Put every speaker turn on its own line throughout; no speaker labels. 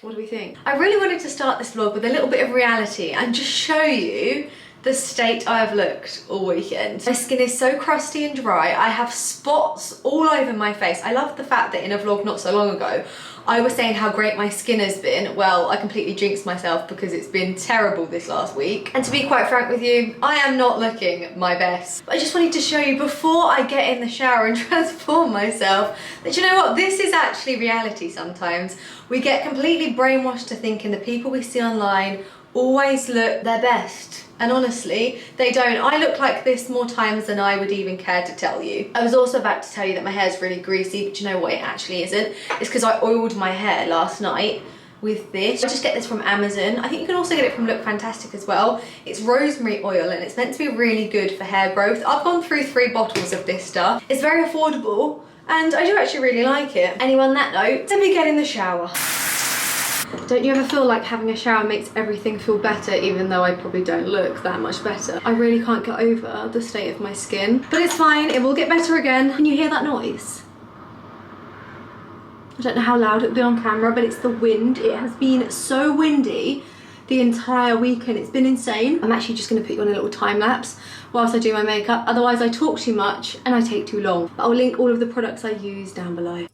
What do we think? I really wanted to start this vlog with a little bit of reality and just show you the state I have looked all weekend. My skin is so crusty and dry. I have spots all over my face. I love the fact that in a vlog not so long ago, I was saying how great my skin has been. Well, I completely jinxed myself because it's been terrible this last week. And to be quite frank with you, I am not looking my best. But I just wanted to show you before I get in the shower and transform myself that, you know what, this is actually reality sometimes. We get completely brainwashed to thinking the people we see online always look their best. And honestly, they don't. I look like this more times than I would even care to tell you. I was also about to tell you that my hair's really greasy, but you know what, it actually isn't. It's because I oiled my hair last night with this. I just get this from Amazon. I think you can also get it from Look Fantastic as well. It's rosemary oil and it's meant to be really good for hair growth. I've gone through 3 bottles of this stuff. It's very affordable and I do actually really like it. Anyway, on that note, let me get in the shower. Don't you ever feel like having a shower makes everything feel better, even though I probably don't look that much better? I really can't get over the state of my skin, but it's fine, it will get better again. Can you hear that noise? I don't know how loud it'll be on camera, but it's the wind. It has been so windy the entire weekend, it's been insane. I'm actually just gonna put you on a little time lapse whilst I do my makeup, otherwise I talk too much and I take too long. But I'll link all of the products I use down below.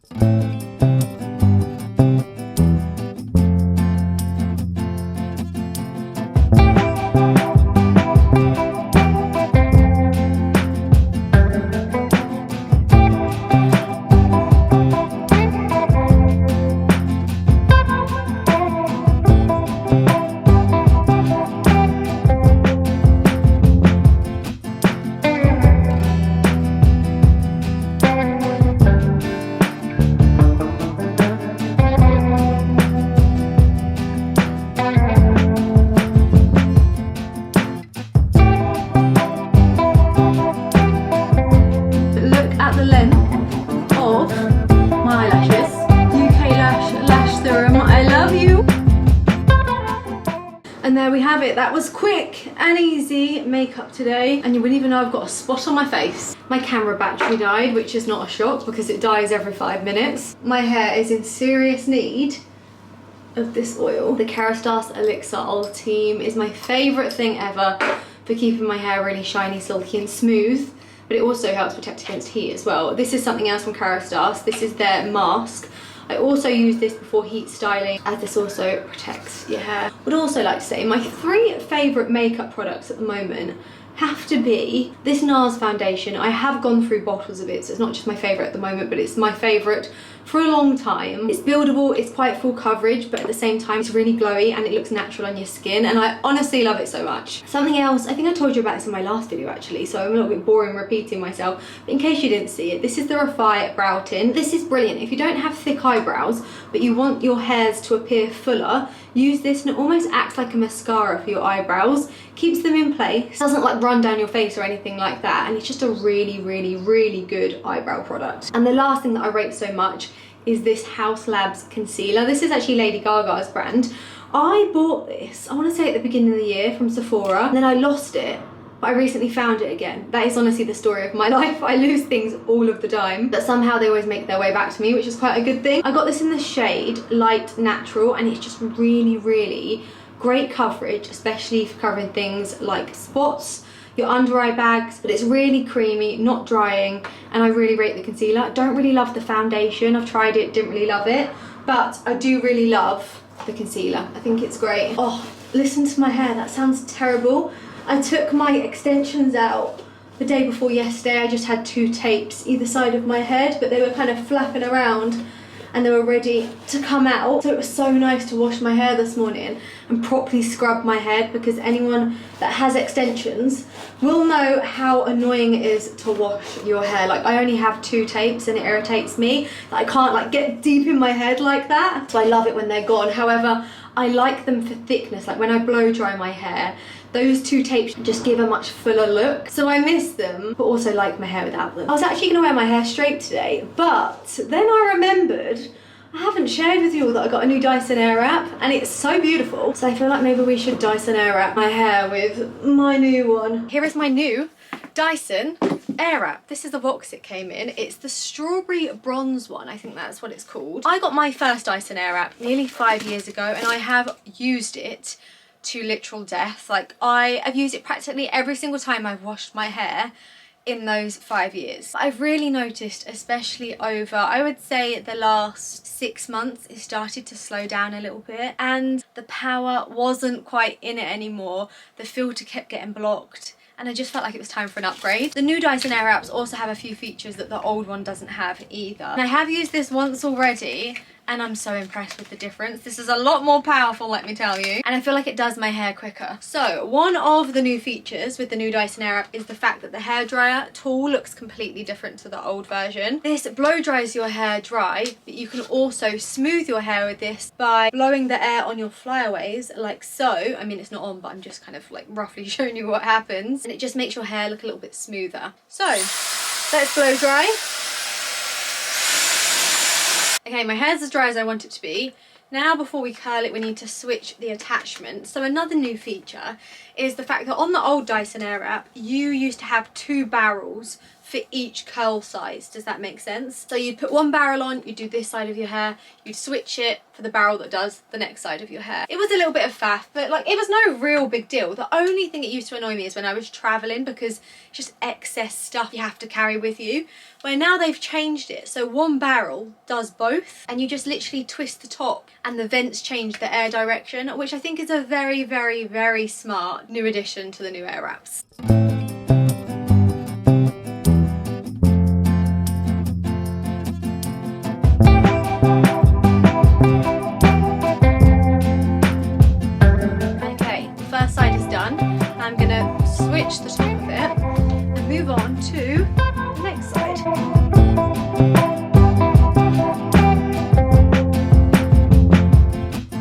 And there we have it. That was quick and easy makeup today, and you wouldn't even know I've got a spot on my face. My camera battery died, which is not a shock because it dies every 5 minutes. My hair is in serious need of this oil. The Kerastase Elixir Ultime is my favourite thing ever for keeping my hair really shiny, silky and smooth, but it also helps protect against heat as well. This is something else from Kerastase. This is their mask. I also use this before heat styling, as this also protects your hair. Would also like to say my 3 favourite makeup products at the moment have to be this NARS foundation. I have gone through bottles of it, so it's not just my favourite at the moment, but it's my favourite for a long time. It's buildable, it's quite full coverage, but at the same time it's really glowy and it looks natural on your skin, and I honestly love it so much. Something else, I think I told you about this in my last video actually, so I'm a little bit boring repeating myself, but in case you didn't see it, this is the Refy Brow Tint. This is brilliant. If you don't have thick eyebrows, but you want your hairs to appear fuller, use this and it almost acts like a mascara for your eyebrows, keeps them in place, doesn't like run down your face or anything like that, and it's just a really, really, really good eyebrow product. And the last thing that I rate so much is this House Labs concealer. This is actually Lady Gaga's brand. I bought this, I want to say at the beginning of the year from Sephora, and then I lost it, but I recently found it again. That is honestly the story of my life. I lose things all of the time, but somehow they always make their way back to me, which is quite a good thing. I got this in the shade Light Natural, and it's just really, really great coverage, especially for covering things like spots, your under eye bags, but it's really creamy, not drying, and I really rate the concealer. I don't really love the foundation. I've tried it, didn't really love it, but I do really love the concealer. I think it's great. Oh, listen to my hair, that sounds terrible. I took my extensions out the day before yesterday. I just had 2 tapes either side of my head, but they were kind of flapping around and they were ready to come out. So it was so nice to wash my hair this morning and properly scrub my head, because anyone that has extensions will know how annoying it is to wash your hair. Like, I only have 2 tapes and it irritates me that I can't like get deep in my head like that. So I love it when they're gone. However, I like them for thickness. Like when I blow dry my hair, those 2 tapes just give a much fuller look. So I miss them, but also like my hair without them. I was actually gonna wear my hair straight today, but then I remembered I haven't shared with you all that I got a new Dyson airwrap, and it's so beautiful. So I feel like maybe we should Dyson airwrap my hair with my new one. Here is my new Dyson air wrap. This is the box it came in. It's the strawberry bronze one, I think that's what it's called. I got my first Dyson air wrap nearly 5 years ago, and I have used it to literal death. Like, I have used it practically every single time I've washed my hair in those 5 years. I've really noticed, especially over, I would say, the last 6 months, it started to slow down a little bit, and the power wasn't quite in it anymore. The filter kept getting blocked, and I just felt like it was time for an upgrade. The new Dyson Airwraps also have a few features that the old one doesn't have either. And I have used this once already, and I'm so impressed with the difference. This is a lot more powerful, let me tell you. And I feel like it does my hair quicker. So one of the new features with the new Dyson Airwrap is the fact that the hairdryer tool looks completely different to the old version. This blow dries your hair dry, but you can also smooth your hair with this by blowing the air on your flyaways like so. I mean, it's not on, but I'm just kind of like roughly showing you what happens. And it just makes your hair look a little bit smoother. So let's blow dry. Okay, my hair's as dry as I want it to be. Now, before we curl it, we need to switch the attachment. So another new feature is the fact that on the old Dyson Airwrap, you used to have 2 barrels for each curl size. Does that make sense? So you'd put one barrel on, you'd do this side of your hair, you'd switch it for the barrel that does the next side of your hair. It was a little bit of faff, but like, it was no real big deal. The only thing it used to annoy me is when I was traveling, because it's just excess stuff you have to carry with you. Where now they've changed it, so one barrel does both, and you just literally twist the top and the vents change the air direction, which I think is a very, very, very smart new addition to the new Airwraps. Okay, the first side is done. I'm gonna switch the top of it and move on to the next side.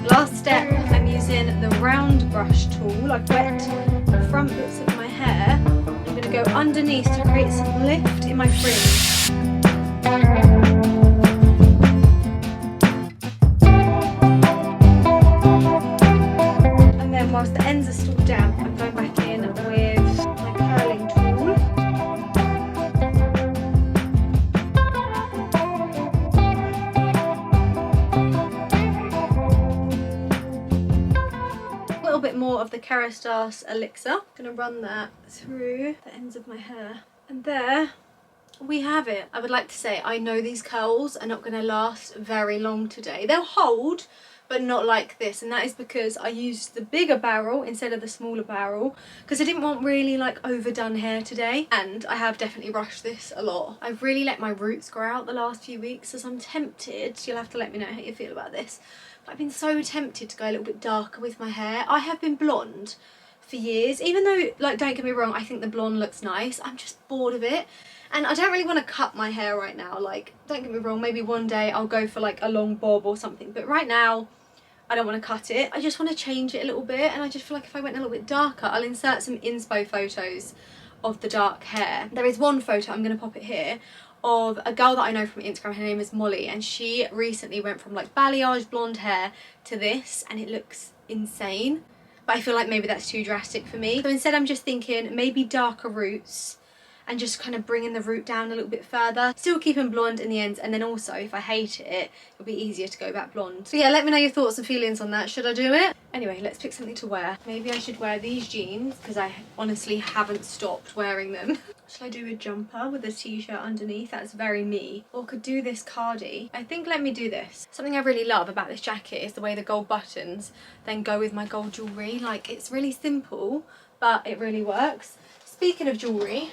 Last step, I'm using the round brush tool. I've wet the front bits of my hair. I'm going to go underneath to create some lift in my fringe. And then whilst the ends are still damp, I'm going back in with my curling tool. Bit more of the Kerastase elixir. I'm gonna run that through the ends of my hair, and there we have it. I would like to say I know these curls are not gonna last very long today. They'll hold, but not like this, and that is because I used the bigger barrel instead of the smaller barrel, because I didn't want really like overdone hair today, and I have definitely rushed this a lot. I've really let my roots grow out the last few weeks, as I'm tempted, you'll have to let me know how you feel about this, I've been so tempted to go a little bit darker with my hair. I have been blonde for years, even though, like, don't get me wrong, I think the blonde looks nice. I'm just bored of it, and I don't really want to cut my hair right now. Like, don't get me wrong, maybe one day I'll go for like a long bob or something, but right now I don't want to cut it. I just want to change it a little bit, and I just feel like if I went a little bit darker, I'll insert some inspo photos of the dark hair. There is one photo, I'm going to pop it here, of a girl that I know from Instagram. Her name is Molly, and she recently went from like balayage blonde hair to this, and it looks insane, but I feel like maybe that's too drastic for me. So instead I'm just thinking maybe darker roots and just kind of bringing the root down a little bit further, still keeping blonde in the ends, and then also if I hate it, it'll be easier to go back blonde. So yeah, let me know your thoughts and feelings on that. Should I do it? Anyway, let's pick something to wear. Maybe I should wear these jeans, because I honestly haven't stopped wearing them. Should I do a jumper with a t-shirt underneath? That's very me. Or could do this cardi. I think let me do this. Something I really love about this jacket is the way the gold buttons then go with my gold jewellery. Like, it's really simple, but it really works. Speaking of jewellery,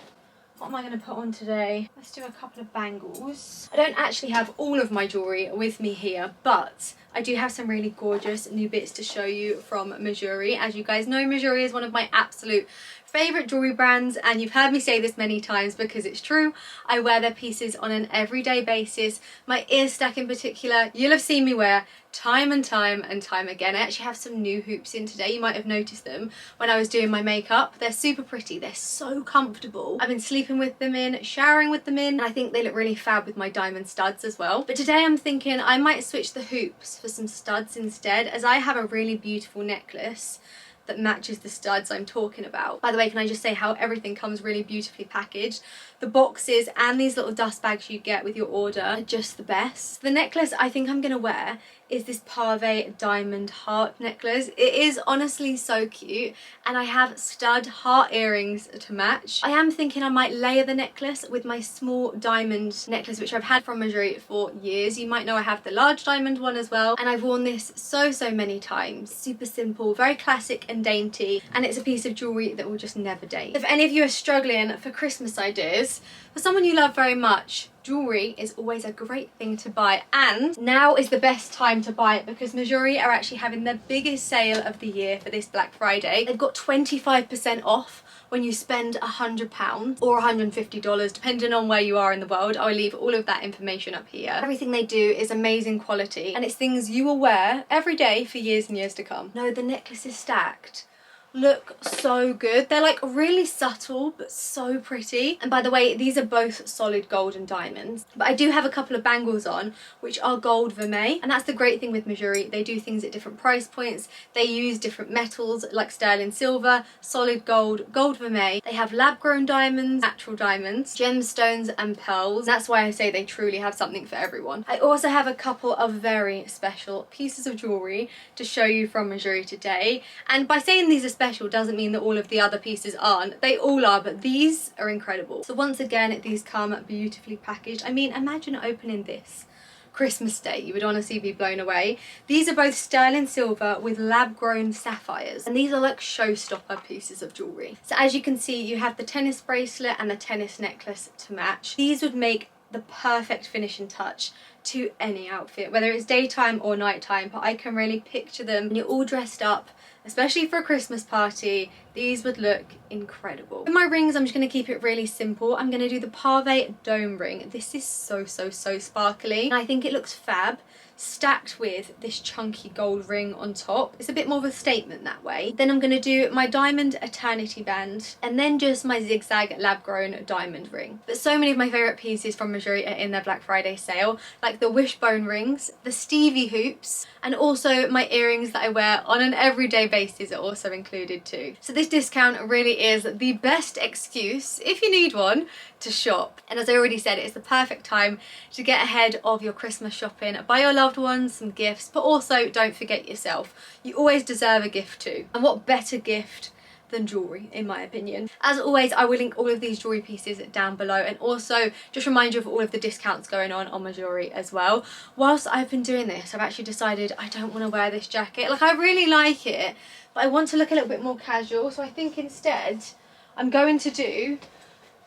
what am I going to put on today? Let's do a couple of bangles. I don't actually have all of my jewellery with me here, but I do have some really gorgeous new bits to show you from MEJURI. As you guys know, MEJURI is one of my absolute favourite jewellery brands, and you've heard me say this many times because it's true. I wear their pieces on an everyday basis. My ear stack in particular, you'll have seen me wear time and time again. I actually have some new hoops in today. You might have noticed them when I was doing my makeup. They're super pretty. They're so comfortable. I've been sleeping with them in, showering with them in, and I think they look really fab with my diamond studs as well. But today I'm thinking I might switch the hoops for some studs instead, as I have a really beautiful necklace that matches the studs I'm talking about. By the way, can I just say how everything comes really beautifully packaged? the boxes and these little dust bags you get with your order are just the best. The necklace I think I'm gonna wear is this pave diamond heart necklace. It is honestly so cute, and I have stud heart earrings to match. I am thinking I might layer the necklace with my small diamond necklace, which I've had from MEJURI for years. You might know I have the large diamond one as well, and I've worn this so many times. Super simple, very classic and dainty, and it's a piece of jewellery that will just never date. If any of you are struggling for Christmas ideas, for someone you love very much, jewellery is always a great thing to buy, and now is the best time to buy it because MEJURI are actually having their biggest sale of the year for this Black Friday. They've got 25% off when you spend £100 or $150 depending on where you are in the world. I'll leave all of that information up here. Everything they do is amazing quality, and it's things you will wear every day for years and years to come. No, the necklace is stacked. Look so good. They're like really subtle but so pretty. And by the way, these are both solid gold and diamonds, but I do have a couple of bangles on which are gold vermeil, and that's the great thing with MEJURI. They do things at different price points. They use different metals like sterling silver, solid gold, gold vermeil. They have lab grown diamonds, natural diamonds, gemstones and pearls. That's why I say they truly have something for everyone. I also have a couple of very special pieces of jewellery to show you from MEJURI today, and by saying these are special doesn't mean that all of the other pieces aren't. They all are, but these are incredible. So once again, these come beautifully packaged. I mean, imagine opening this Christmas Day. You would honestly be blown away. These are both sterling silver with lab grown sapphires, and these are like showstopper pieces of jewellery. So as you can see, you have the tennis bracelet and the tennis necklace to match. These would make the perfect finishing touch to any outfit, whether it's daytime or nighttime, but I can really picture them when you're all dressed up, especially for a Christmas party. These would look incredible. In my rings, I'm just going to keep it really simple. I'm going to do the pave dome ring. This is so sparkly, and I think it looks fab, stacked with this chunky gold ring on top. It's a bit more of a statement that way. Then I'm going to do my diamond eternity band, and then just my zigzag lab grown diamond ring. But so many of my favourite pieces from MEJURI are in their Black Friday sale, like the wishbone rings, the Stevie hoops, and also my earrings that I wear on an everyday basis are also included too. So this discount really is the best excuse, if you need one, to shop. And as I already said, it's the perfect time to get ahead of your Christmas shopping. Buy your loved ones some gifts, but also don't forget yourself. You always deserve a gift too. And what better gift than jewellery, in my opinion. As always, I will link all of these jewellery pieces down below, and also just remind you of all of the discounts going on MEJURI as well. Whilst I've been doing this, I've actually decided I don't want to wear this jacket. Like, I really like it, but I want to look a little bit more casual, so I think instead I'm going to do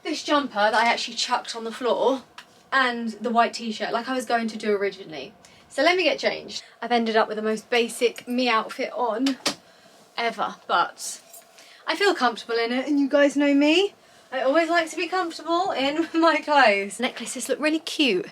this jumper that I actually chucked on the floor and the white t-shirt like I was going to do originally. So let me get changed. I've ended up with the most basic me outfit on ever, but I feel comfortable in it, and you guys know me. I always like to be comfortable in my clothes. Necklaces look really cute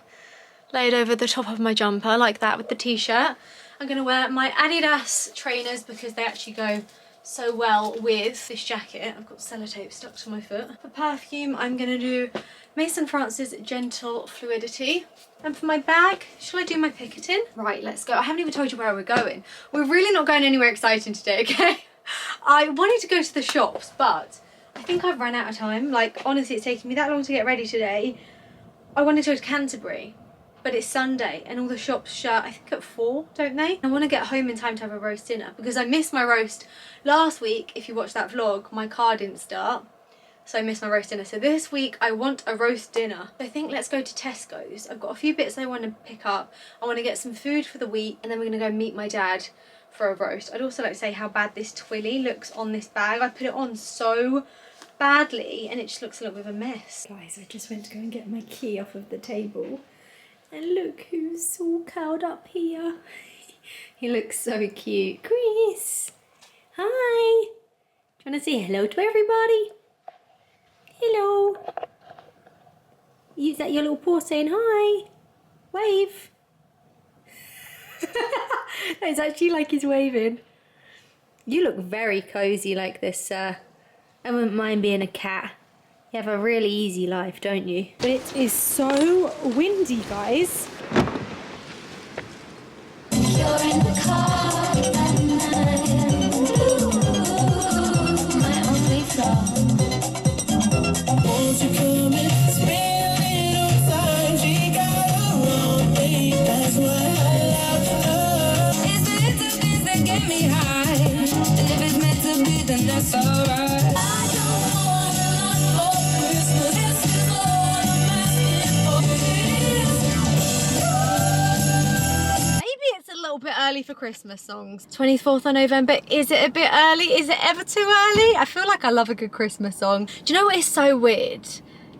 laid over the top of my jumper like that with the t-shirt. I'm going to wear my Adidas trainers because they actually go so well with this jacket. I've got sellotape stuck to my foot. For perfume, I'm going to do Maison France's Gentle Fluidity. And for my bag, shall I do my Picketing? Right, let's go. I haven't even told you where we're going. We're really not going anywhere exciting today, okay? I wanted to go to the shops, but I think I've run out of time. Like, honestly, it's taking me that long to get ready today. I wanted to go to Canterbury, but it's Sunday and all the shops shut, I think at 4, don't they? I want to get home in time to have a roast dinner because I missed my roast last week. If you watched that vlog, my car didn't start, so I missed my roast dinner. So this week I want a roast dinner. I think let's go to Tesco's. I've got a few bits I want to pick up. I want to get some food for the week, and then we're going to go meet my dad for a roast. I'd also like to say how bad this twilly looks on this bag. I put it on so badly and it just looks a little bit of a mess. Guys, I just went to go and get my key off of the table. And look who's all curled up here. He looks so cute. Chris! Hi! Do you want to say hello to everybody? Hello! Use that your little paw saying hi. Wave. It's actually like he's waving. You look very cozy like this, sir. I wouldn't mind being a cat. You have a really easy life, don't you? But it is so windy, guys. You're in the car and my only flaw. Won't you come and
that's alright. I don't want a lot for Christmas. This is all I'm asking for.
Maybe it's a little bit early for Christmas songs. 24th of November, is it a bit early? Is it ever too early? I feel like I love a good Christmas song. Do you know what is so weird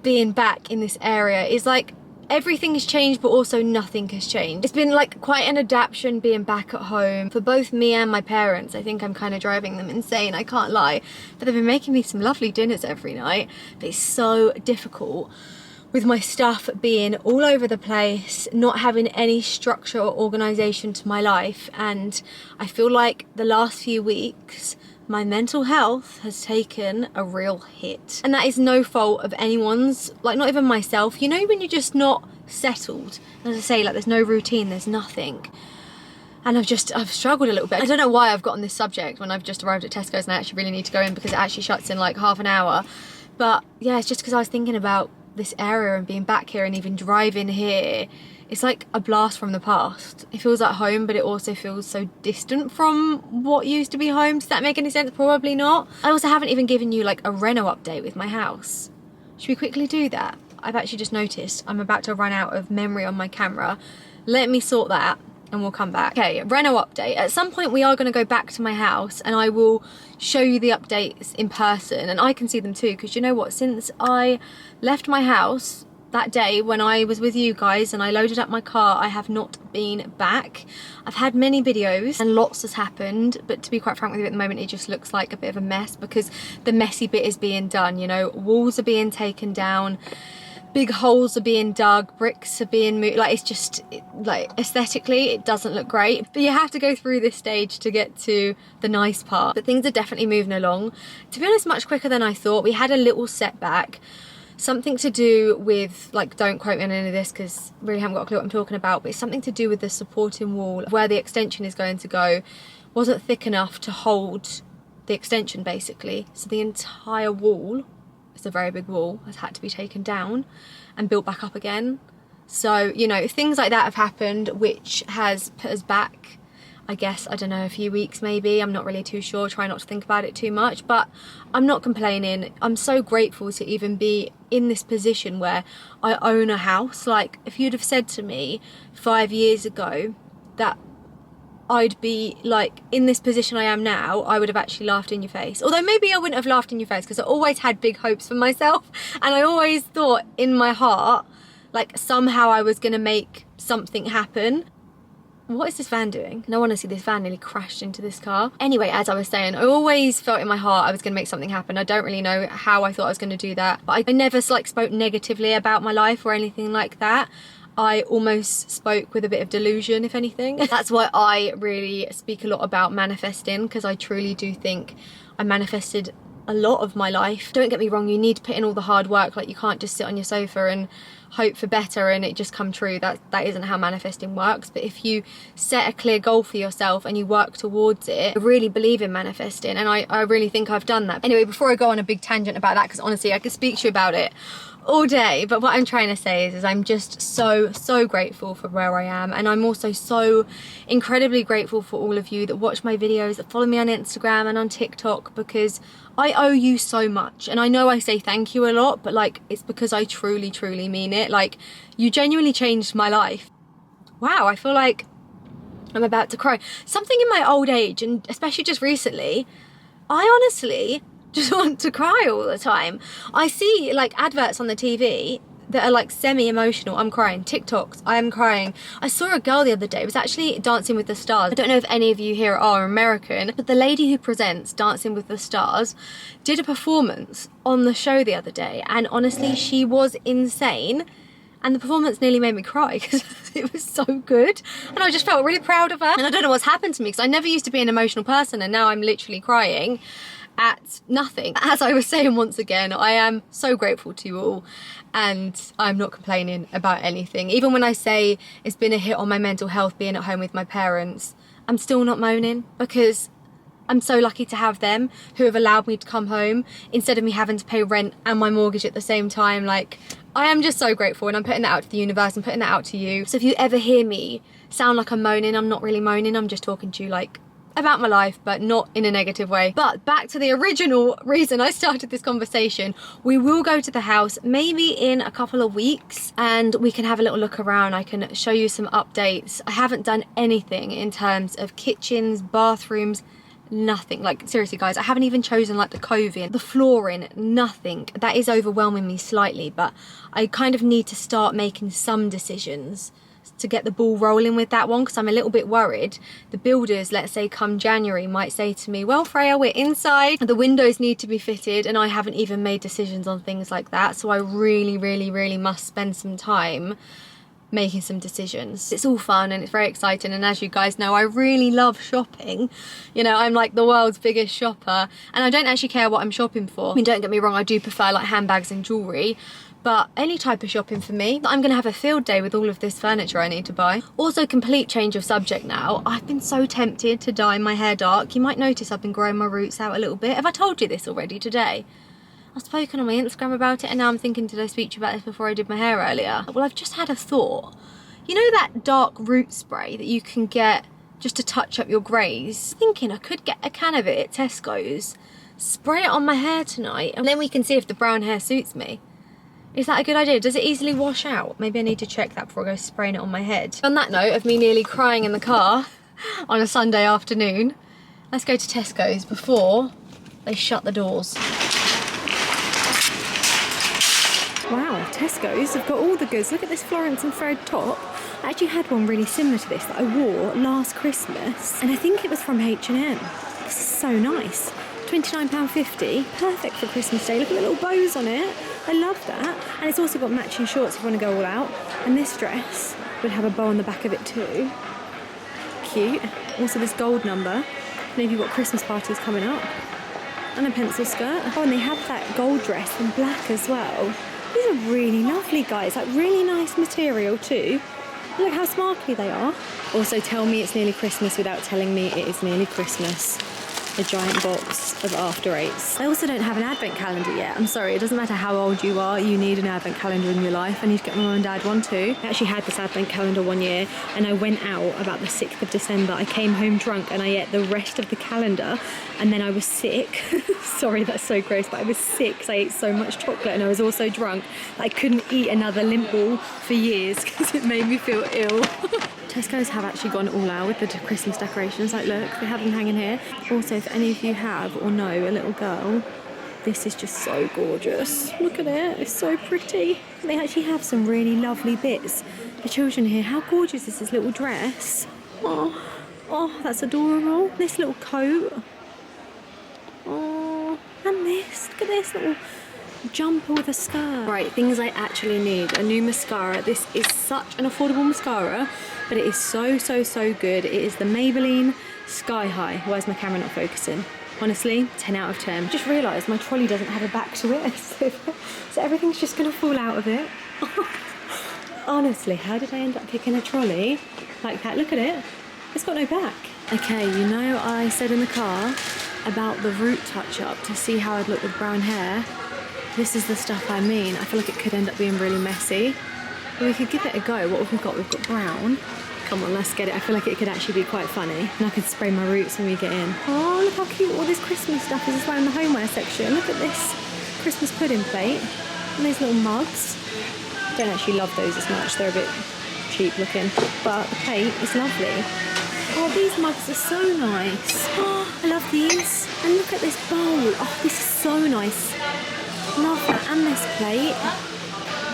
being back in this area is like everything has changed but also nothing has changed. It's been like quite an adaptation being back at home for both me and my parents. I think I'm kind of driving them insane, I can't lie, but they've been making me some lovely dinners every night, but it's so difficult with my stuff being all over the place, not having any structure or organisation to my life, and I feel like the last few weeks my mental health has taken a real hit. And that is no fault of anyone's, like not even myself. You know when you're just not settled, as I say, like there's no routine, there's nothing. And I've struggled a little bit. I don't know why I've got on this subject when I've just arrived at Tesco's and I actually really need to go in because it actually shuts in like half an hour. But yeah, it's just because I was thinking about this area and being back here and even driving here. It's like a blast from the past. It feels like home, but it also feels so distant from what used to be home. Does that make any sense? Probably not. I also haven't even given you like a reno update with my house. Should we quickly do that? I've actually just noticed I'm about to run out of memory on my camera. Let me sort that and we'll come back. Okay, reno update. At some point we are going to go back to my house and I will show you the updates in person and I can see them too, because you know what, since I left my house that day when I was with you guys and I loaded up my car, I have not been back. I've had many videos and lots has happened, but to be quite frank with you, at the moment it just looks like a bit of a mess because the messy bit is being done, you know, walls are being taken down, big holes are being dug, bricks are being moved, like it's just, like aesthetically it doesn't look great, but you have to go through this stage to get to the nice part. But things are definitely moving along, to be honest, much quicker than I thought. We had a little setback, something to do with, like, don't quote me on any of this because I really haven't got a clue what I'm talking about, but it's something to do with the supporting wall where the extension is going to go wasn't thick enough to hold the extension basically, so the entire wall, it's a very big wall, has had to be taken down and built back up again. So, you know, things like that have happened, which has put us back, I guess, I don't know, a few weeks maybe. I'm not really too sure, try not to think about it too much, but I'm not complaining. I'm so grateful to even be in this position where I own a house. Like, if you'd have said to me 5 years ago that I'd be like in this position I am now, I would have actually laughed in your face. Although maybe I wouldn't have laughed in your face because I always had big hopes for myself and I always thought in my heart like somehow I was gonna make something happen. What is this van doing? No one to see this van nearly crashed into this car. Anyway, as I was saying, I always felt in my heart I was gonna make something happen. I don't really know how I thought I was gonna do that, but I never like spoke negatively about my life or anything like that. I almost spoke with a bit of delusion, if anything. That's why I really speak a lot about manifesting, because I truly do think I manifested a lot of my life. Don't get me wrong, you need to put in all the hard work. Like, you can't just sit on your sofa and hope for better and it just come true. That isn't how manifesting works. But if you set a clear goal for yourself and you work towards it, I really believe in manifesting, and I really think I've done that. Anyway, before I go on a big tangent about that, because honestly I could speak to you about it all day, but what I'm trying to say is I'm just so grateful for where I am, and I'm also so incredibly grateful for all of you that watch my videos, that follow me on Instagram and on TikTok, because I owe you so much. And I know I say thank you a lot, but like, it's because I truly mean it. Like, you genuinely changed my life. Wow, I feel like I'm about to cry. Something in my old age, and especially just recently, I honestly just want to cry all the time. I see like adverts on the TV that are like semi-emotional, I'm crying. TikToks, I am crying. I saw a girl the other day, it was actually Dancing with the Stars. I don't know if any of you here are American, but the lady who presents Dancing with the Stars did a performance on the show the other day, and honestly she was insane, and the performance nearly made me cry because it was so good, and I just felt really proud of her. And I don't know what's happened to me, because I never used to be an emotional person, and now I'm literally crying at nothing. As I was saying, once again, I am so grateful to you all, and I'm not complaining about anything. Even when I say it's been a hit on my mental health being at home with my parents, I'm still not moaning, because I'm so lucky to have them who have allowed me to come home instead of me having to pay rent and my mortgage at the same time. Like, I am just so grateful, and I'm putting that out to the universe and putting that out to you. So if you ever hear me sound like I'm moaning, I'm not really moaning, I'm just talking to you like about my life, but not in a negative way. But back to the original reason I started this conversation. We will go to the house maybe in a couple of weeks and we can have a little look around. I can show you some updates. I haven't done anything in terms of kitchens, bathrooms, nothing. Like seriously guys, I haven't even chosen like the coving, the flooring, nothing. That is overwhelming me slightly, but I kind of need to start making some decisions to get the ball rolling with that one, because I'm a little bit worried the builders, let's say come January, might say to me, well Freya, we're inside, the windows need to be fitted, and I haven't even made decisions on things like that. So I really must spend some time making some decisions. It's all fun and it's very exciting, and as you guys know, I really love shopping. You know, I'm like the world's biggest shopper, and I don't actually care what I'm shopping for. I mean, don't get me wrong, I do prefer like handbags and jewellery, but any type of shopping for me. I'm gonna have a field day with all of this furniture I need to buy. Also, complete change of subject now. I've been so tempted to dye my hair dark. You might notice I've been growing my roots out a little bit. Have I told you this already today? I've spoken on my Instagram about it, and now I'm thinking, did I speak to you about this before I did my hair earlier? Well, I've just had a thought. You know that dark root spray that you can get just to touch up your greys? Thinking I could get a can of it at Tesco's, spray it on my hair tonight, and then we can see if the brown hair suits me. Is that a good idea? Does it easily wash out? Maybe I need to check that before I go spraying it on my head. On that note of me nearly crying in the car on a Sunday afternoon, let's go to Tesco's before they shut the doors. Wow, Tesco's have got all the goods. Look at this Florence and Fred top. I actually had one really similar to this that I wore last Christmas, and I think it was from H&M. This is so nice. £29.50, perfect for Christmas Day. Look at the little bows on it. I love that. And it's also got matching shorts if you want to go all out. And this dress would have a bow on the back of it too. Cute. Also this gold number. Maybe you've got Christmas parties coming up. And a pencil skirt. Oh, and they have that gold dress in black as well. These are really lovely, guys. Like really nice material too. Look how sparkly they are. Also, tell me it's nearly Christmas without telling me it is nearly Christmas. A giant box of After Eights. I also don't have an advent calendar yet. I'm sorry, it doesn't matter how old you are, you need an advent calendar in your life. I need to get my mum and dad one too. I actually had this advent calendar one year and I went out about the 6th of December. I came home drunk and I ate the rest of the calendar, and then I was sick. Sorry, that's so gross, but I was sick because I ate so much chocolate, and I was also drunk. I couldn't eat another lint ball for years because it made me feel ill. Tesco's have actually gone all out with the Christmas decorations. Like look, they have them hanging here. Also, if any of you have or know a little girl, this is just so gorgeous. Look at it, it's so pretty. They actually have some really lovely bits for children here. How gorgeous is this little dress? Oh, that's adorable. This little coat. Oh, and this, look at this little jumper with a skirt. Right, things I actually need. A new mascara. This is such an affordable mascara, but it is so good. It is the Maybelline Sky High. Why is my camera not focusing? Honestly, 10 out of 10. Just realised my trolley doesn't have a back to it, so everything's just gonna fall out of it. Honestly, how did I end up picking a trolley like that? Look at it, it's got no back. Okay, you know I said in the car about the root touch-up to see how I'd look with brown hair. This is the stuff I mean. I feel like it could end up being really messy, but we could give it a go. What have we got? We've got brown. Come on, let's get it. I feel like it could actually be quite funny. And I could spray my roots when we get in. Oh, look how cute all this Christmas stuff is as well in the homeware section. Look at this Christmas pudding plate. And these little mugs. Don't actually love those as much. They're a bit cheap looking. But the plate is lovely. Oh, these mugs are so nice. Oh, I love these. And look at this bowl. Oh, this is so nice. Love that. And this plate.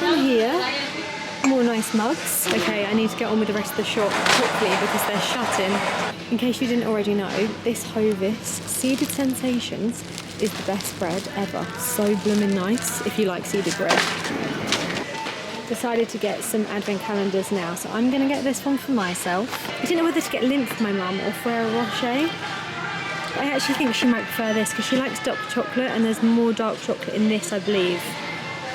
And here. More nice mugs. Okay, I need to get on with the rest of the shop quickly because they're shutting. In case you didn't already know, this Hovis Seeded Sensations is the best bread ever. So blooming nice if you like seeded bread. Decided to get some advent calendars now, so I'm going to get this one for myself. I didn't know whether to get Lindt for my mum or Freya Rocher. I actually think she might prefer this because she likes dark chocolate, and there's more dark chocolate in this, I believe,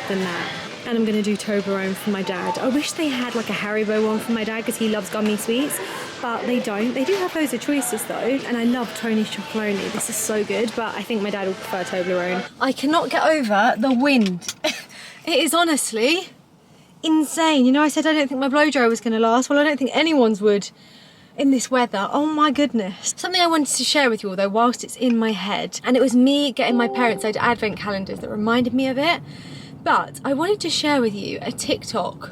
than that. And I'm going to do Toblerone for my dad. I wish they had like a Haribo one for my dad because he loves gummy sweets, but they don't. They do have loads of choices though, and I love Tony's Chocolonely. This is so good, but I think my dad will prefer Toblerone. I cannot get over the wind. It is honestly insane. You know, I said I don't think my blow dryer was going to last. Well, I don't think anyone's would. in this weather. Oh my goodness. Something I wanted to share with you all though whilst it's in my head, and it was me getting my parents those advent calendars that reminded me of it. But I wanted to share with you a TikTok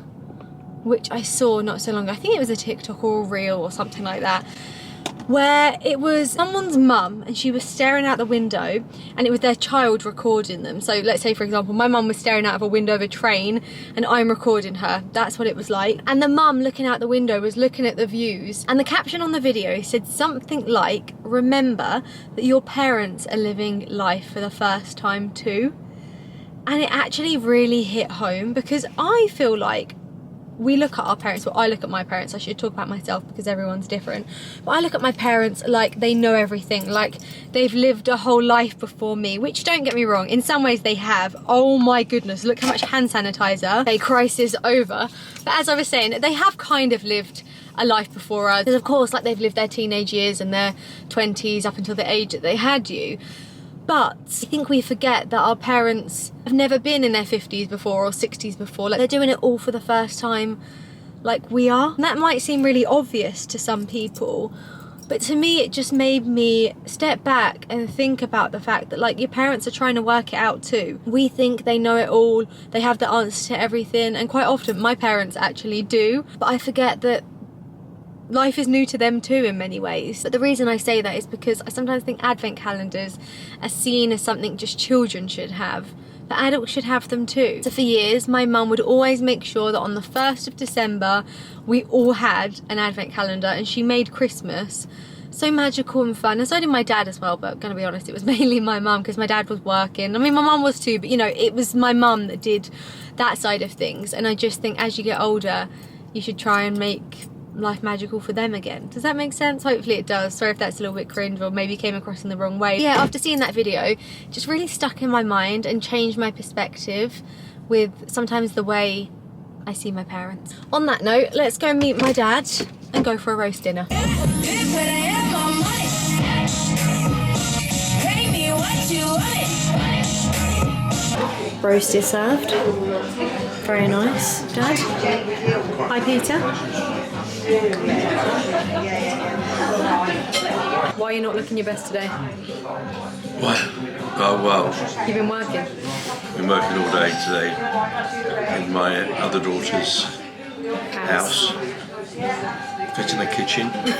which I saw not so long ago. I think it was a TikTok or a reel or something like that, where it was someone's mum and she was staring out the window and it was their child recording them. So let's say, for example, my mum was staring out of a window of a train and I'm recording her. That's what it was like. And the mum looking out the window was looking at the views, and the caption on the video said something like, remember that your parents are living life for the first time too. And it actually really hit home, because I feel like we look at our parents, well, I look at my parents, I should talk about myself because everyone's different, but I look at my parents like they know everything, like they've lived a whole life before me, which, don't get me wrong, in some ways they have. Oh my goodness, look how much hand sanitizer, a crisis over. But as I was saying, they have kind of lived a life before us, because of course, like, they've lived their teenage years and their 20s up until the age that they had you. But I think we forget that our parents have never been in their 50s before or 60s before. Like, they're doing it all for the first time like we are. And that might seem really obvious to some people, but to me it just made me step back and think about the fact that, like, your parents are trying to work it out too. We think they know it all, they have the answer to everything, and quite often my parents actually do, but I forget that life is new to them too in many ways. But the reason I say that is because I sometimes think advent calendars are seen as something just children should have, but adults should have them too. So for years my mum would always make sure that on the 1st of December we all had an advent calendar, and she made Christmas so magical and fun, and so did my dad as well, but gonna be honest, it was mainly my mum because my dad was working. I mean, my mum was too, but you know, it was my mum that did that side of things. And I just think as you get older you should try and make life magical for them again. Does that make sense? Hopefully it does. Sorry if that's a little bit cringe or maybe came across in the wrong way. Yeah, after seeing that video, it just really stuck in my mind and changed my perspective with sometimes the way I see my parents. On that note, let's go meet my dad and go for a roast dinner. Roast is served. Very nice. Dad? Hi, Peter. Why are you not looking your best today?
Why? Oh, well,
You've been working.
I've been working all day today in my other daughter's house, fitting the kitchen. Me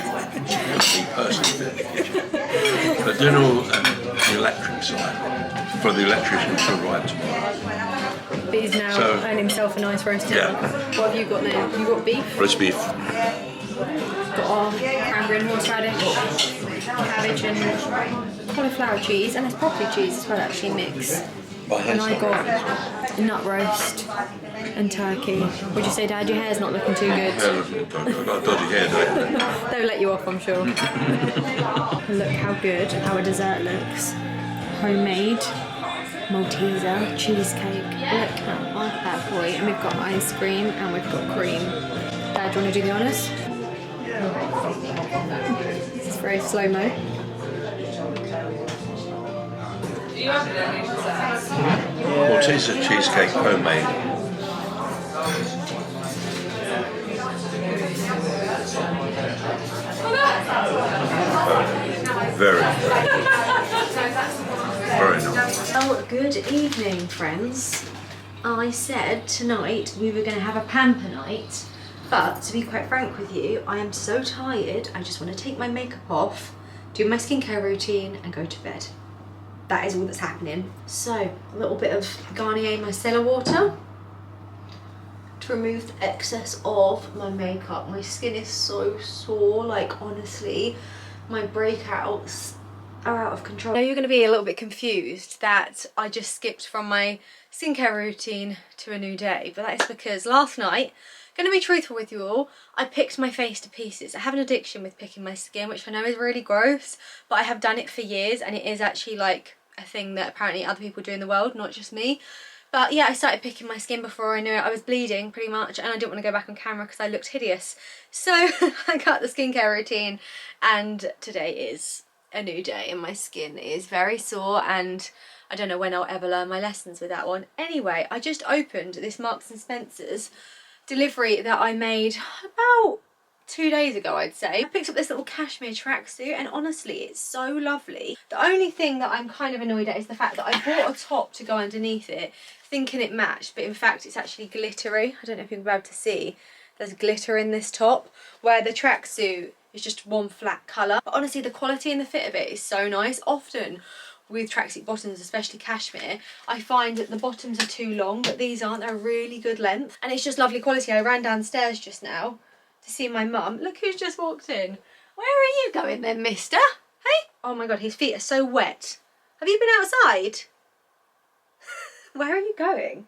personally fitting the kitchen. But doing all the electric side for the electrician to arrive tomorrow.
But he's now earned himself a nice roast dinner.
Yeah.
What have you got now? You got beef?
Roast beef.
Got our cranberry and horseradish, cabbage and cauliflower cheese, and it's broccoli cheese as well, actually, mix. And I got nut roast and turkey. Would you say, Dad, your hair's not looking too good?
I've got a dodgy hair, don't I?
They'll let you off, I'm sure. Look how good our dessert looks. Homemade Malteser cheesecake. Look at our bad boy. And we've got ice cream and we've got cream. Dad, do you want to do the honours? This is very slow-mo.
Malteser cheesecake, homemade. Very nice.
Oh, good evening, friends. I said tonight we were going to have a pamper night, but to be quite frank with you, I am so tired, I just want to take my makeup off, do my skincare routine and go to bed. That is all that's happening. So, a little bit of Garnier micellar water to remove the excess of my makeup. My skin is so sore, like, honestly, my breakouts are out of control. Now you're going to be a little bit confused that I just skipped from my skincare routine to a new day, but that is because last night, going to be truthful with you all, I picked my face to pieces. I have an addiction with picking my skin, which I know is really gross, but I have done it for years and it is actually like a thing that apparently other people do in the world, not just me. But yeah, I started picking my skin before I knew it. I was bleeding pretty much and I didn't want to go back on camera because I looked hideous. So I cut the skincare routine and today is a new day and my skin is very sore and I don't know when I'll ever learn my lessons with that one. Anyway, I just opened this Marks and Spencer's delivery that I made about 2 days ago, I'd say. I picked up this little cashmere tracksuit, and honestly, it's so lovely. The only thing that I'm kind of annoyed at is the fact that I bought a top to go underneath it, thinking it matched, but in fact it's actually glittery. I don't know if you'll be able to see. There's glitter in this top, where the tracksuit is just one flat colour. But honestly, the quality and the fit of it is so nice. Often with tracksuit bottoms, especially cashmere, I find that the bottoms are too long, but these aren't. They're a really good length, and it's just lovely quality. I ran downstairs just now to see my mum. Look who's just walked in. Where are you going then, mister? Hey? Oh my god, his feet are so wet. Have you been outside? Where are you going?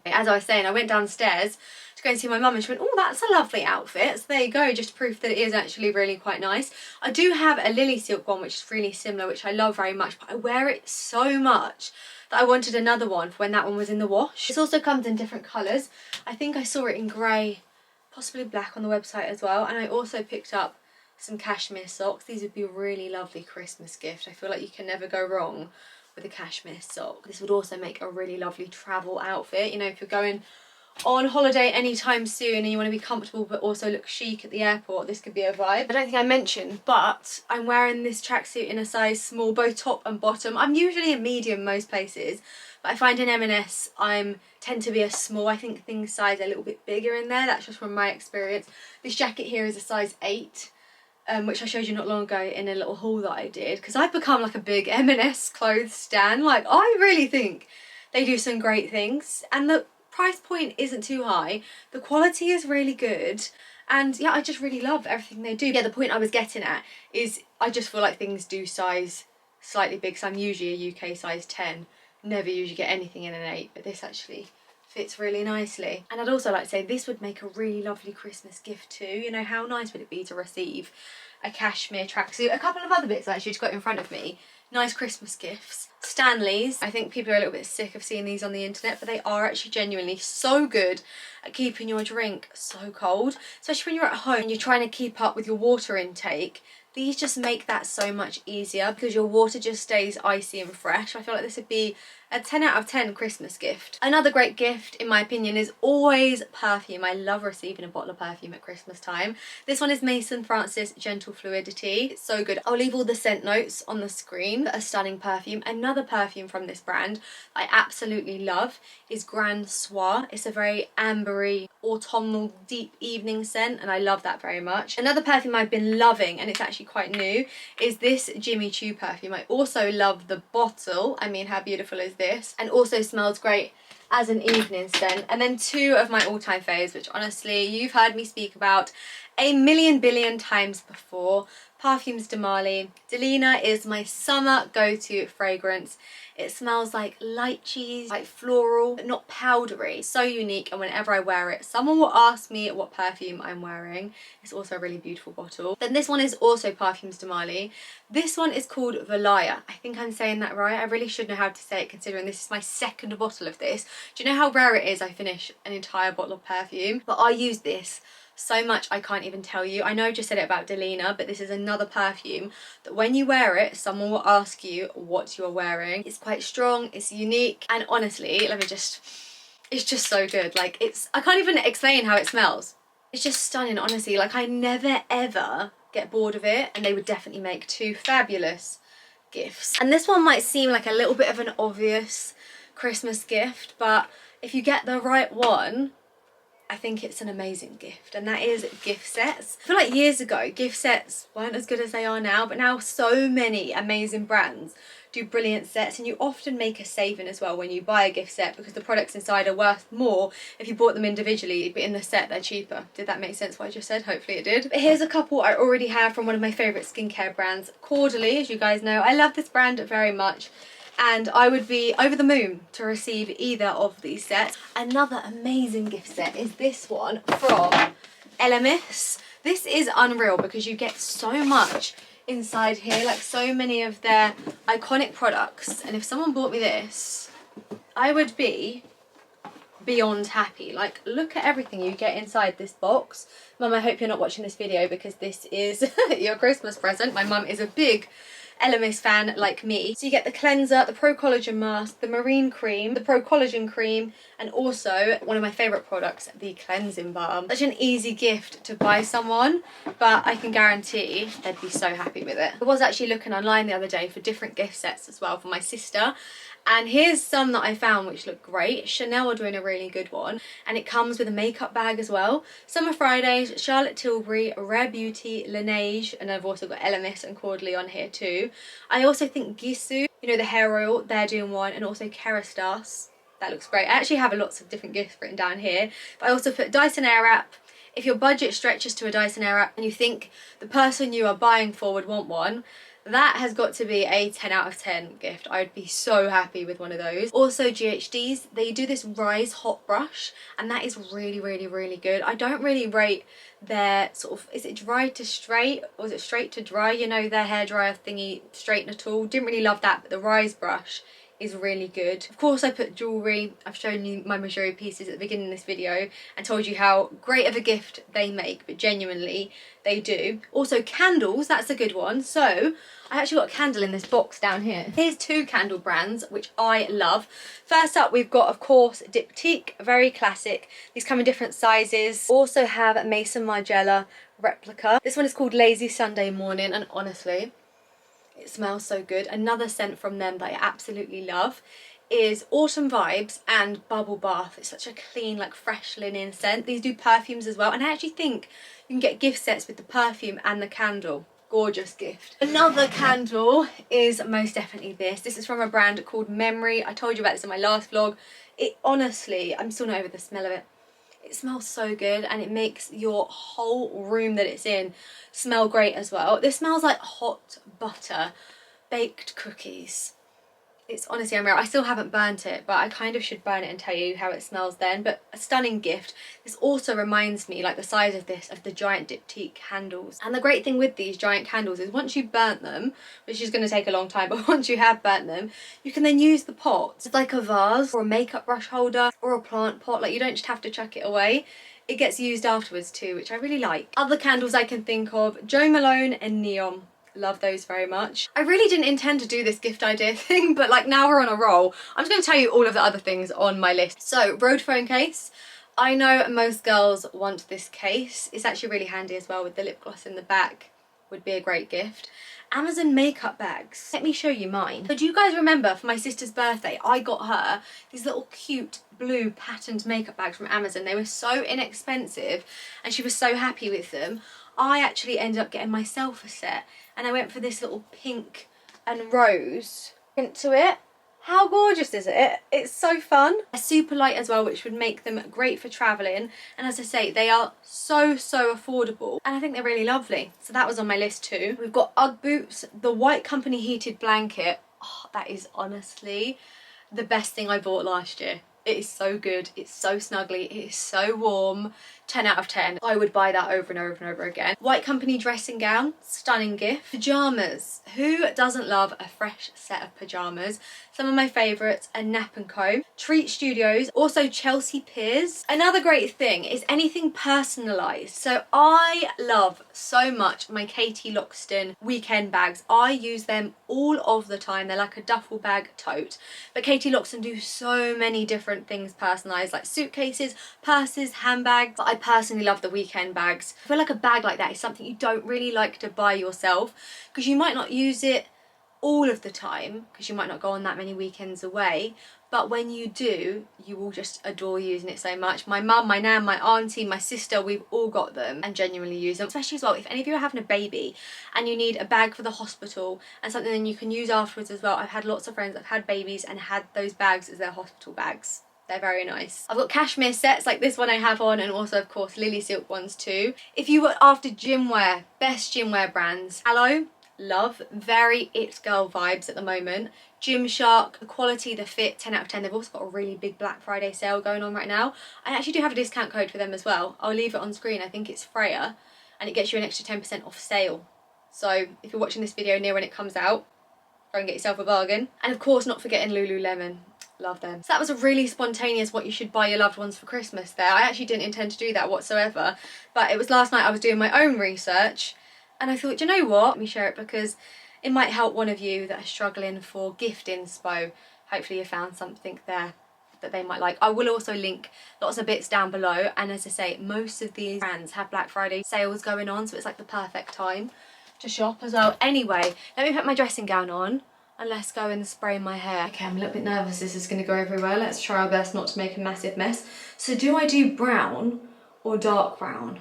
As I was saying, I went downstairs to go and see my mum, and she went, oh, that's a lovely outfit. So there you go, just proof that it is actually really quite nice. I do have a lily silk one, which is really similar, which I love very much, but I wear it so much that I wanted another one for when that one was in the wash. This also comes in different colours. I think I saw it in grey, possibly black on the website as well. And I also picked up some cashmere socks. These would be a really lovely Christmas gift. I feel like you can never go wrong with a cashmere sock. This would also make a really lovely travel outfit. You know, if you're going on holiday anytime soon and you want to be comfortable but also look chic at the airport, this could be a vibe. I don't think I mentioned, but I'm wearing this tracksuit in a size small, both top and bottom. I'm usually a medium most places, but I find in M&S tend to be a small. I think things size a little bit bigger in there. That's just from my experience. This jacket here is a size 8. Which I showed you not long ago in a little haul that I did, because I've become like a big M&S clothes stan. Like, I really think they do some great things, and the price point isn't too high. The quality is really good, and yeah, I just really love everything they do. Yeah, the point I was getting at is I just feel like things do size slightly big, so I'm usually a UK size 10. Never usually get anything in an 8, but this actually fits really nicely. And I'd also like to say this would make a really lovely Christmas gift too. You know, how nice would it be to receive a cashmere tracksuit? A couple of other bits I actually just got in front of me. Nice Christmas gifts. Stanleys. I think people are a little bit sick of seeing these on the internet, but they are actually genuinely so good at keeping your drink so cold. Especially when you're at home and you're trying to keep up with your water intake. These just make that so much easier because your water just stays icy and fresh. I feel like this would be a 10 out of 10 Christmas gift. Another great gift, in my opinion, is always perfume. I love receiving a bottle of perfume at Christmas time. This one is Mason Francis Gentle Fluidity. It's so good. I'll leave all the scent notes on the screen. A stunning perfume. Another perfume from this brand I absolutely love is Grand Soir. It's a very ambery, autumnal, deep evening scent, and I love that very much. Another perfume I've been loving, and it's actually quite new, is this Jimmy Choo perfume. I also love the bottle. I mean, how beautiful is this? And also smells great as an evening scent. And then two of my all-time faves, which honestly you've heard me speak about a million billion times before. Parfums de Marly. Delina is my summer go-to fragrance. It smells like light cheese, like floral, but not powdery. So unique, and whenever I wear it, someone will ask me what perfume I'm wearing. It's also a really beautiful bottle. Then this one is also Parfums de Marly. This one is called Valaya. I think I'm saying that right. I really should know how to say it, considering this is my second bottle of this. Do you know how rare it is I finish an entire bottle of perfume? But I use this so much I can't even tell you. I know I just said it about Delina, but this is another perfume that when you wear it, someone will ask you what you're wearing. It's quite strong, it's unique, and honestly, it's just so good. Like, I can't even explain how it smells. It's just stunning, honestly. Like, I never ever get bored of it, and they would definitely make two fabulous gifts. And this one might seem like a little bit of an obvious Christmas gift, but if you get the right one, I think it's an amazing gift, and that is gift sets. I feel like years ago, gift sets weren't as good as they are now, but now so many amazing brands do brilliant sets, and you often make a saving as well when you buy a gift set, because the products inside are worth more if you bought them individually, but in the set they're cheaper. Did that make sense what I just said? Hopefully it did. But here's a couple I already have from one of my favourite skincare brands, Caudalie. As you guys know, I love this brand very much, and I would be over the moon to receive either of these sets. Another amazing gift set is this one from Elemis. This is unreal because you get so much inside here, like so many of their iconic products, and if someone bought me this, I would be beyond happy. Like, look at everything you get inside this box. Mum, I hope you're not watching this video because this is your Christmas present. My mum is a big Elemis fan like me. So you get the cleanser, the Pro Collagen mask, the marine cream, the Pro Collagen cream, and also one of my favourite products, the cleansing balm. Such an easy gift to buy someone, but I can guarantee they'd be so happy with it. I was actually looking online the other day for different gift sets as well for my sister, and here's some that I found which look great. Chanel are doing a really good one, and it comes with a makeup bag as well. Summer Fridays, Charlotte Tilbury, Rare Beauty, Laneige, and I've also got Elemis and Caudalie on here too. I also think Gisou, you know, the hair oil, they're doing one, and also Kerastase. That looks great. I actually have lots of different gifts written down here. But I also put Dyson airwrap. If your budget stretches to a Dyson airwrap and you think the person you are buying for would want one, that has got to be a 10 out of 10 gift. I would be so happy with one of those. Also GHD's, they do this Rise hot brush, and that is really, really, really good. I don't really rate their sort of, is it dry to straight or is it straight to dry? You know, their hairdryer thingy, straighten at all. Didn't really love that, but the Rise brush is really good. Of course I put jewellery. I've shown you my MEJURI pieces at the beginning of this video and told you how great of a gift they make, but genuinely they do. Also candles, that's a good one. So I actually got a candle in this box down here. Here's two candle brands which I love. First up we've got, of course, Diptyque, very classic. These come in different sizes. Also have Mason Margiela replica. This one is called Lazy Sunday Morning, and honestly, it smells so good. Another scent from them that I absolutely love is Autumn Vibes and Bubble Bath. It's such a clean, like fresh linen scent. These do perfumes as well, and I actually think you can get gift sets with the perfume and the candle. Gorgeous gift. Another candle is most definitely this. This is from a brand called Memory. I told you about this in my last vlog. It honestly, I'm still not over the smell of it. It smells so good, and it makes your whole room that it's in smell great as well. This smells like hot butter, baked cookies. It's honestly unreal. I still haven't burnt it, but I kind of should burn it and tell you how it smells then. But a stunning gift. This also reminds me, like the size of this, of the giant Diptyque candles. And the great thing with these giant candles is once you've burnt them, which is going to take a long time, but once you have burnt them, you can then use the pot. It's like a vase or a makeup brush holder or a plant pot. Like, you don't just have to chuck it away. It gets used afterwards too, which I really like. Other candles I can think of, Jo Malone and Neon. Love those very much. I really didn't intend to do this gift idea thing, but like now we're on a roll. I'm just going to tell you all of the other things on my list. So, Rode phone case. I know most girls want this case. It's actually really handy as well with the lip gloss in the back. Would be a great gift. Amazon makeup bags. Let me show you mine. So do you guys remember for my sister's birthday, I got her these little cute blue patterned makeup bags from Amazon. They were so inexpensive and she was so happy with them. I actually ended up getting myself a set, and I went for this little pink and rose print to it. How gorgeous is it? It's so fun. They're super light as well, which would make them great for travelling. And as I say, they are so affordable, and I think they're really lovely. So that was on my list too. We've got Ugg boots, the White Company heated blanket. Oh, that is honestly the best thing I bought last year. It is so good. It's so snuggly. It is so warm. 10 out of 10. I would buy that over and over and over again. White Company dressing gown, stunning gift. Pyjamas. Who doesn't love a fresh set of pyjamas? Some of my favourites are Nap & Co. Treat Studios, also Chelsea Piers. Another great thing is anything personalised. So I love so much my Katie Loxton weekend bags. I use them all of the time. They're like a duffel bag tote. But Katie Loxton do so many different things personalised, like suitcases, purses, handbags. But I personally love the weekend bags. I feel like a bag like that is something you don't really like to buy yourself because you might not use it all of the time because you might not go on that many weekends away, but when you do, you will just adore using it so much. My mum, my nan, my auntie, my sister, we've all got them and genuinely use them. Especially as well, if any of you are having a baby and you need a bag for the hospital and something then you can use afterwards as well. I've had lots of friends that have had babies and had those bags as their hospital bags. They're very nice. I've got cashmere sets like this one I have on, and also of course Lily Silk ones too. If you were after gym wear, best gym wear brands. Aloe, love, very it girl vibes at the moment. Gymshark, the quality, the fit, 10 out of 10. They've also got a really big Black Friday sale going on right now. I actually do have a discount code for them as well. I'll leave it on screen. I think it's Freya, and it gets you an extra 10% off sale. So if you're watching this video near when it comes out, go and get yourself a bargain. And of course, not forgetting Lululemon. Love them. So that was a really spontaneous what you should buy your loved ones for Christmas there. I actually didn't intend to do that whatsoever, but it was last night I was doing my own research and I thought, do you know what? Let me share it because it might help one of you that are struggling for gift inspo. Hopefully you found something there that they might like. I will also link lots of bits down below, and as I say, most of these brands have Black Friday sales going on, so it's like the perfect time to shop as well. Anyway, let me put my dressing gown on and let's go and spray my hair. Okay, I'm a little bit nervous this is going to go everywhere. Let's try our best not to make a massive mess. So do I do brown or dark brown?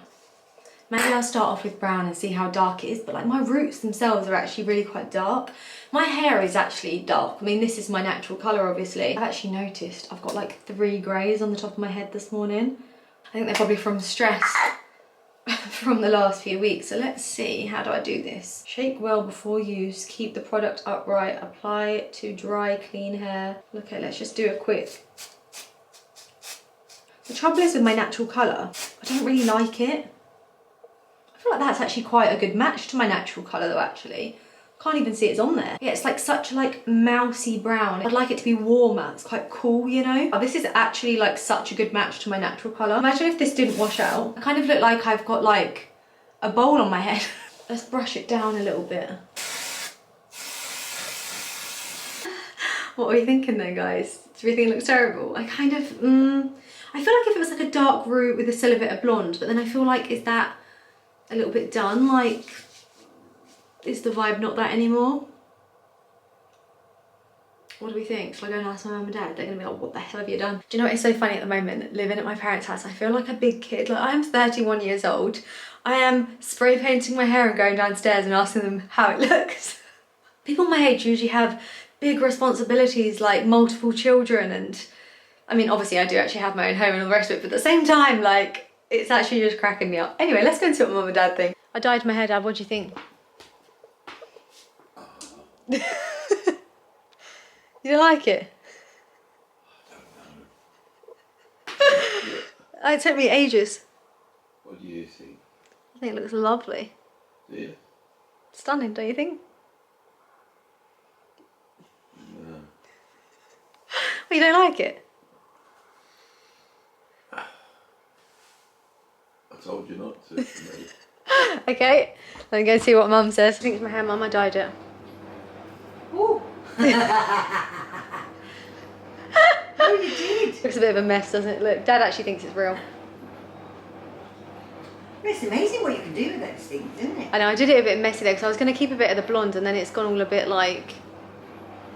Maybe I'll start off with brown and see how dark it is, but like my roots themselves are actually really quite dark. My hair is actually dark. I mean, this is my natural colour, obviously. I've actually noticed I've got like 3 greys on the top of my head this morning. I think they're probably from stress from the last few weeks. So let's see, how do I do this? Shake well before use, keep the product upright, apply to dry, clean hair. Okay, let's just do a quick. The trouble is with my natural colour, I don't really like it. I feel like that's actually quite a good match to my natural colour though, actually. Can't even see it's on there. Yeah, it's like such a like mousy brown. I'd like it to be warmer. It's quite cool, you know? Oh, this is actually like such a good match to my natural colour. Imagine if this didn't wash out. I kind of look like I've got like a bowl on my head. Let's brush it down a little bit. What were you thinking there, guys? Do you think it looks terrible? I kind of, I feel like if it was like a dark root with a still bit of blonde, but then I feel like, is that a little bit done? Like, is the vibe not that anymore? What do we think? Shall I go and ask my mum and dad? They're gonna be like, what the hell have you done? Do you know what is so funny at the moment? Living at my parents' house, I feel like a big kid. Like, I'm 31 years old. I am spray painting my hair and going downstairs and asking them how it looks. People my age usually have big responsibilities like multiple children, and I mean, obviously I do actually have my own home and all the rest of it, but at the same time, like, it's actually just cracking me up. Anyway, let's go and see what mum and dad think. I dyed my hair, Dad, what do you think? You don't like it? It took me ages.
What do you think?
I think it looks lovely.
Do you?
Stunning, don't you think?
No.
Well, you don't like it?
I told you not to. Mate.
Okay, let me go see what mum says. I think it's my hair, mum, I dyed it.
Ooh. Oh, you did.
Looks a bit of a mess, doesn't it? Look, Dad actually thinks it's real.
It's amazing what you can do with those things, isn't it?
I know, I did it a bit messy though, because I was going to keep a bit of the blonde and then it's gone all a bit like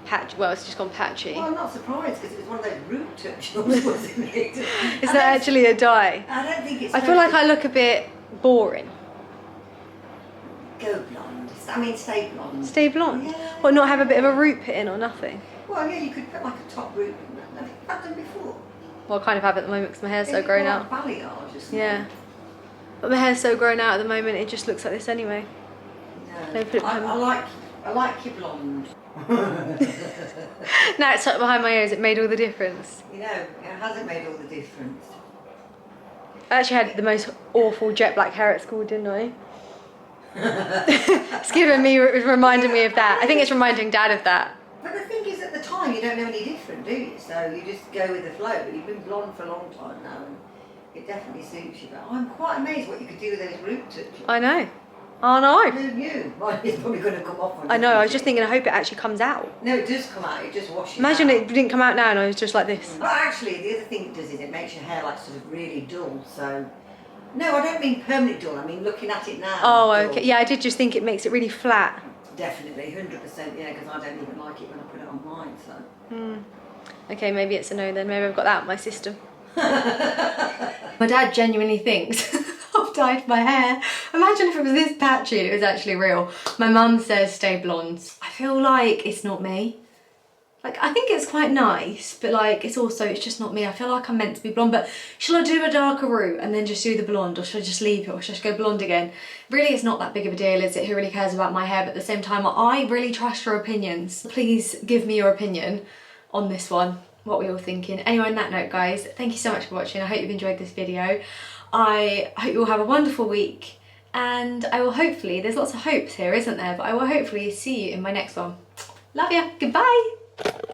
patch. Well, it's just gone patchy.
Well, I'm not surprised because it was one of those root touch-ups, wasn't it?
Is that actually a dye?
I don't think it's.
I feel like I look a bit boring.
Go blonde. I mean, stay blonde.
Stay blonde?
Yeah.
Or not have a bit of a root put in or nothing?
Well, yeah, you could put like a top root. Have you had them before?
Well, I kind of have at the moment because my hair's so grown out.
Balayage or something.
Yeah. But my hair's so grown out at the moment, it just looks like this anyway.
No.
Don't put it behind
I like your blonde.
Now it's tucked behind my ears, it made all the difference.
You know, it hasn't made all the difference.
I actually had the most awful jet black hair at school, didn't I? It's giving me, it was reminding me of that. I think it's reminding Dad of that.
But the thing is, at the time, you don't know any different, do you? So you just go with the flow. But you've been blonde for a long time now, and it definitely suits you. But I'm quite amazed what you could do with those root touches.
I know. I know.
Who knew? Mine is probably going to come off on
I know,
you.
I was just thinking, I hope it actually comes out.
No, it does come out. It just washes
Imagine
out.
it didn't come out now and I was just like this.
But actually, the other thing it does is it makes your hair like sort of really dull. So, no, I don't mean permanently dull. I mean looking at it now.
Oh,
dull.
okay. Yeah, I did just think it makes it really flat.
Definitely, 100%. Yeah, because I don't even like it when I put it on mine. So.
Okay, maybe it's a no then. Maybe I've got that in my system. My dad genuinely thinks I've dyed my hair. Imagine if it was this patchy and it was actually real. My mum says stay blonde. I feel like it's not me. Like, I think it's quite nice, but like, it's just not me. I feel like I'm meant to be blonde, but shall I do a darker route and then just do the blonde, or should I just leave it, or should I just go blonde again? Really, it's not that big of a deal, is it? Who really cares about my hair? But at the same time, I really trust your opinions. Please give me your opinion on this one, what we're all thinking. Anyway, on that note, guys, thank you so much for watching. I hope you've enjoyed this video. I hope you all have a wonderful week, and I will hopefully, there's lots of hopes here, isn't there? But I will hopefully see you in my next one. Love ya, goodbye.